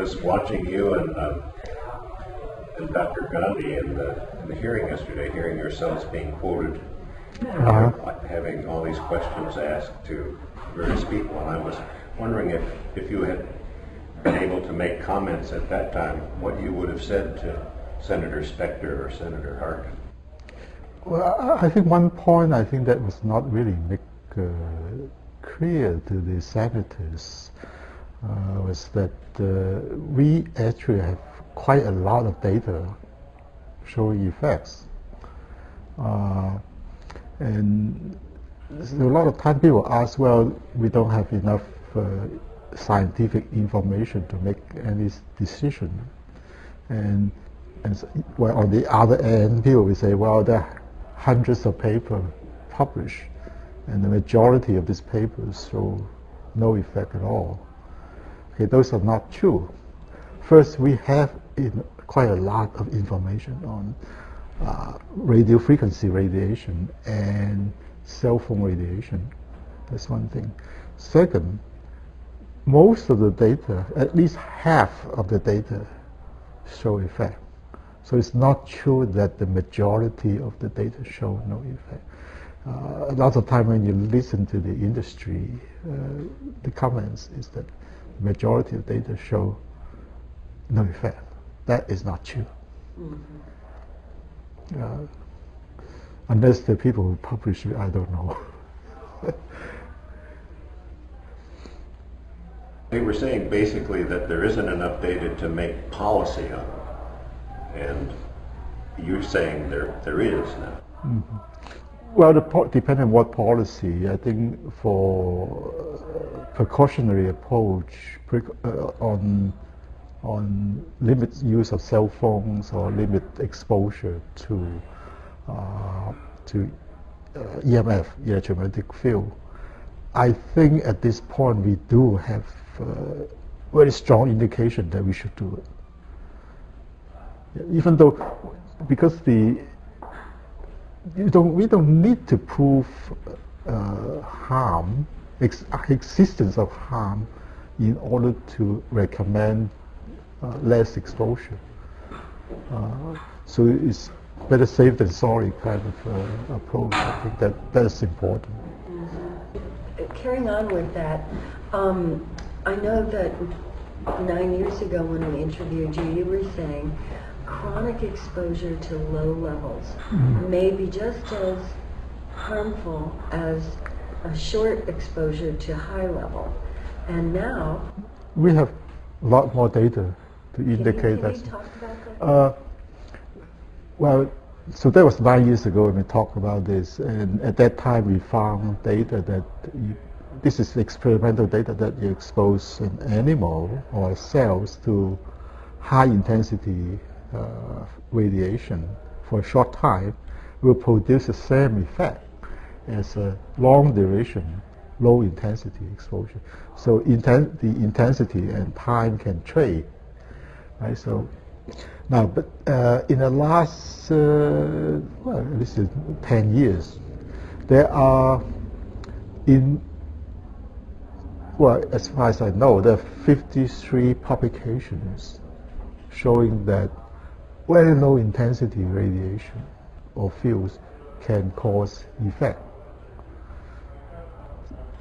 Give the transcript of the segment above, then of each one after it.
was watching you and Dr. Gandhi in the hearing yesterday, hearing yourselves being quoted, having all these questions asked to various people, and I was wondering if you had been able to make comments at that time, what you would have said to Senator Specter or Senator Hart. Well, I think one point I think that was not really made clear to the senators was that we actually have quite a lot of data showing effects. And a lot of time people ask, well, we don't have enough scientific information to make any decision. And well, on the other end, people will say, well, there are hundreds of papers published, and the majority of these papers show no effect at all. Okay, those are not true. First, we have quite a lot of information on radio frequency radiation and cell phone radiation. That's one thing. Second, most of the data, at least half of the data, show effect. So it's not true that the majority of the data show no effect. A lot of time when you listen to the industry, the comments is that the majority of data show no effect. That is not true. Mm-hmm. Unless the people who publish it, I don't know. They were saying basically that there isn't enough data to make policy on it, and you're saying there is now. Mm-hmm. Well, depending on what policy. I think for precautionary approach on limit use of cell phones or limit exposure to EMF, electromagnetic field, I think at this point we do have very strong indication that we should do it. Even though, because we don't need to prove harm, existence of harm, in order to recommend less exposure. So it's better safe than sorry kind of approach. I think that's important. Mm-hmm. Carrying on with that, I know that 9 years ago when we interviewed you, you were saying chronic exposure to low levels may be just as harmful as a short exposure to high level. And now we have a lot more data to indicate that. Can you talk about that? Well, so that was 9 years ago when we talked about this, and at that time we found data that this is experimental data that you expose an animal or cells to high intensity radiation for a short time will produce the same effect as a long duration, low intensity exposure. So the intensity and time can trade, right? So now, but in the last, well, this is 10 years, there are well, as far as I know, there are 53 publications showing that very low intensity radiation or fields can cause effect.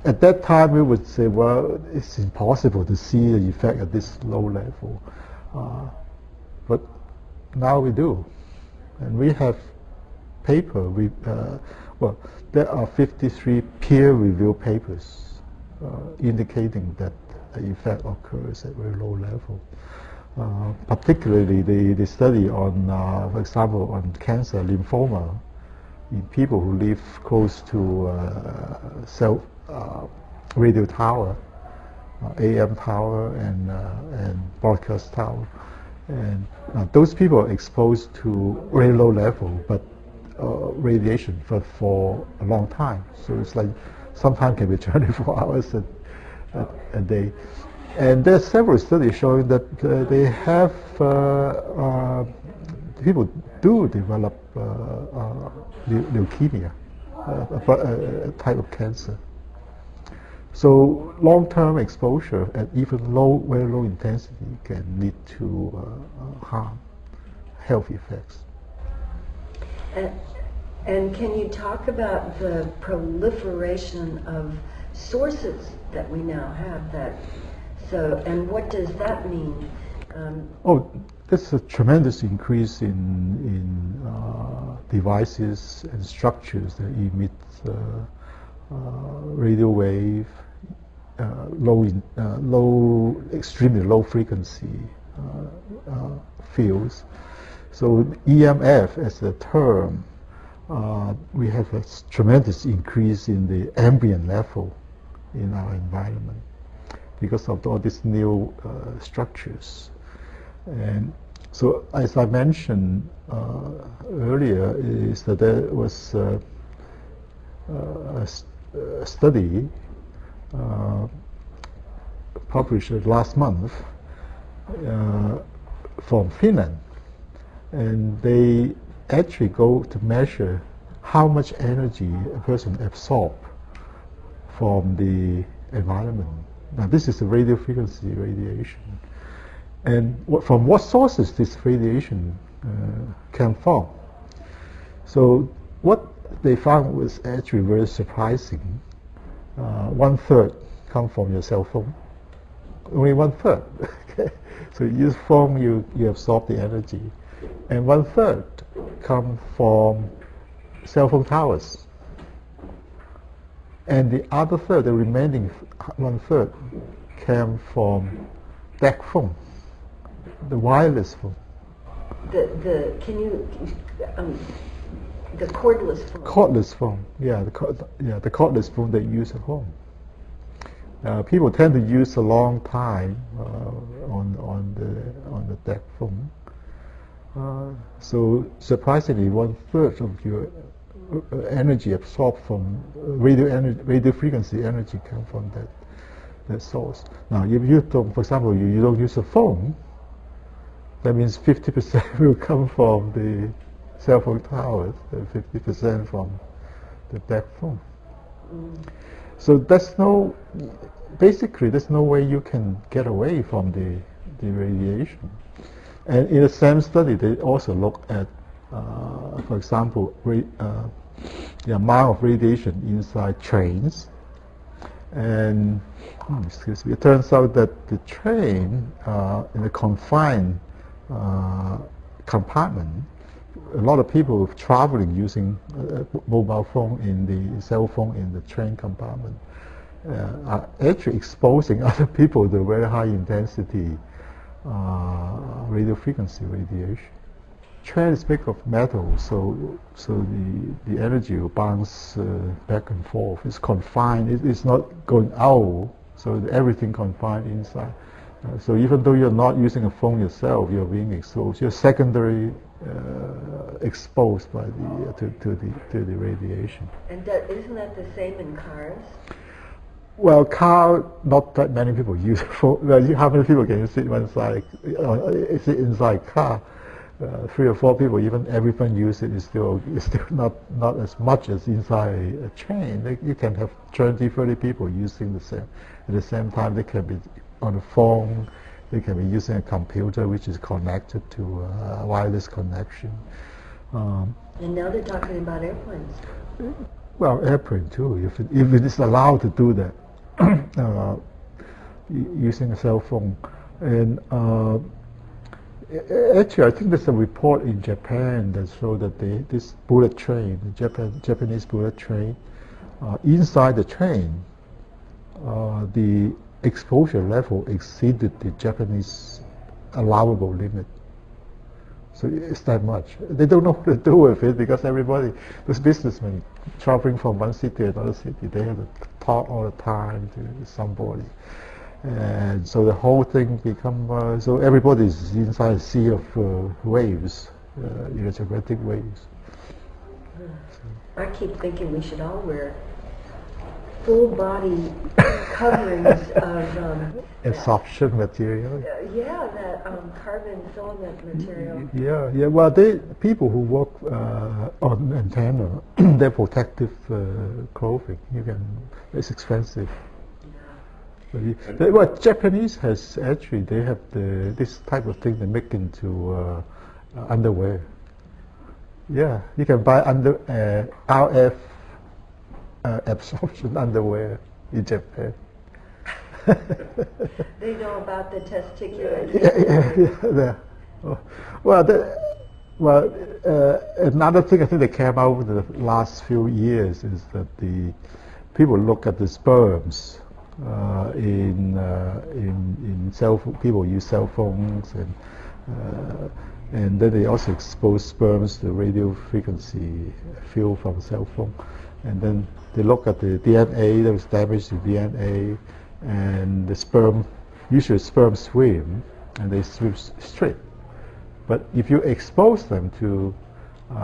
At that time, we would say, well, it's impossible to see the effect at this low level. But now we do. And we have paper, well, there are 53 peer-reviewed papers indicating that the effect occurs at very low level. Particularly the study on, for example, on cancer, lymphoma, in people who live close to radio tower, AM tower and broadcast tower. And those people are exposed to very low level, but radiation for a long time. So it's like sometimes can be 24 hours a day. And there are several studies showing that they have people do develop leukemia, a type of cancer. So long-term exposure at even very low intensity can lead to harm, health effects. And can you talk about the proliferation of sources that we now have? And what does that mean? There's a tremendous increase in devices and structures that emit radio wave, extremely low frequency fields. So EMF as a term, we have a tremendous increase in the ambient level in our environment because of all these new structures. And so, as I mentioned earlier, is that there was a study published last month from Finland, and they actually go to measure how much energy a person absorbs from the environment. Now, this is the radio frequency radiation. And from what sources this radiation came from. So what they found was actually very surprising. 1/3 come from your cell phone. Only 1/3. Okay. So you use phone, you absorb the energy. And 1/3 come from cell phone towers. And the other third, the remaining 1/3, came from DEC phone. The wireless phone. The cordless phone. Cordless phone, the cordless phone they use at home. People tend to use a long time on the DEC phone. So surprisingly, 1/3 of your energy absorbed from radio frequency energy come from that source. Now, if you don't, for example, you don't use a phone, that means 50% will come from the cell phone towers, and 50% from the DEC phone. So basically there's no way you can get away from the radiation. And in the same study, they also looked at, for example, the amount of radiation inside trains. And it turns out that the train in a confined compartment, a lot of people traveling using mobile phone cell phone in the train compartment are actually exposing other people to very high intensity radio frequency radiation. Train is made of metal, so the energy will bounce back and forth. It's confined. It's not going out, so everything confined inside. So even though you're not using a phone yourself, you're being exposed. You're secondary exposed by to the radiation. And isn't that the same in cars? Well, car, not that many people use phone. Well, how many people can you sit inside car? 3 or 4 people, even everyone use it, is still not as much as inside a train. You can have 20, 30 people using the same. At the same time, they can be on a phone, they can be using a computer which is connected to a wireless connection. And now they're talking about airplanes. Well, airplane too, if it is allowed to do that, using a cell phone. And actually, I think there's a report in Japan that showed that this bullet train, the Japanese bullet train, inside the train, the exposure level exceeded the Japanese allowable limit. So it's that much. They don't know what to do with it because those businessmen traveling from one city to another city, they have to talk all the time to somebody. And so the whole thing so everybody's inside a sea of waves, electromagnetic waves. I keep thinking we should all wear full body coverings of absorption material. That carbon filament material. Yeah. Well, people who work on antenna, they're protective clothing. It's expensive. Well, Japanese has actually, they have this type of thing they make into underwear. Yeah, you can buy RF absorption underwear in Japan. They know about the testicular. Yeah. Well, another thing I think that came out in the last few years is that the people look at the sperms in cell phone. People use cell phones, and then they also expose sperms to radio frequency field from cell phone, and then they look at the DNA. There was damage to DNA, and the sperm, usually sperm swim, and they swim straight. But if you expose them to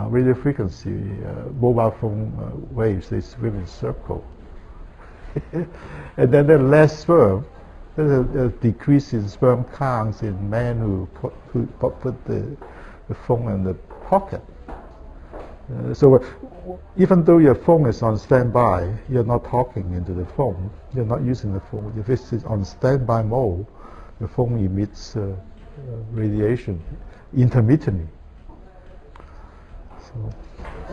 radio frequency, mobile phone waves, they swim in circle. And then there's less sperm. There's a decrease in sperm counts in men who put the phone in the pocket. So even though your phone is on standby, you're not talking into the phone. You're not using the phone. If it's on standby mode, the phone emits radiation intermittently.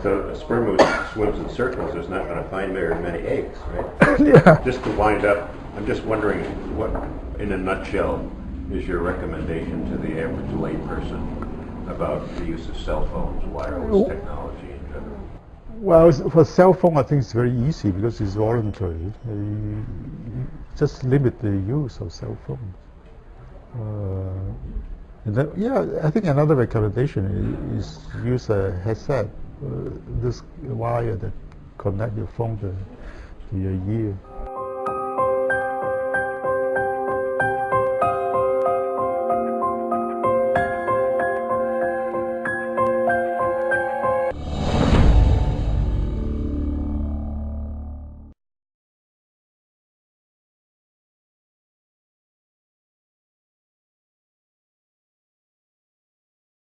So a sperm swims in circles is not going to find very many eggs, right? Yeah. Just to wind up, I'm just wondering what, in a nutshell, is your recommendation to the average layperson about the use of cell phones, wireless technology in general? Well, for cell phone, I think it's very easy because it's voluntary. You just limit the use of cell phone. And then, yeah, I think another recommendation is use a headset, this wire that connect your phone to your ear.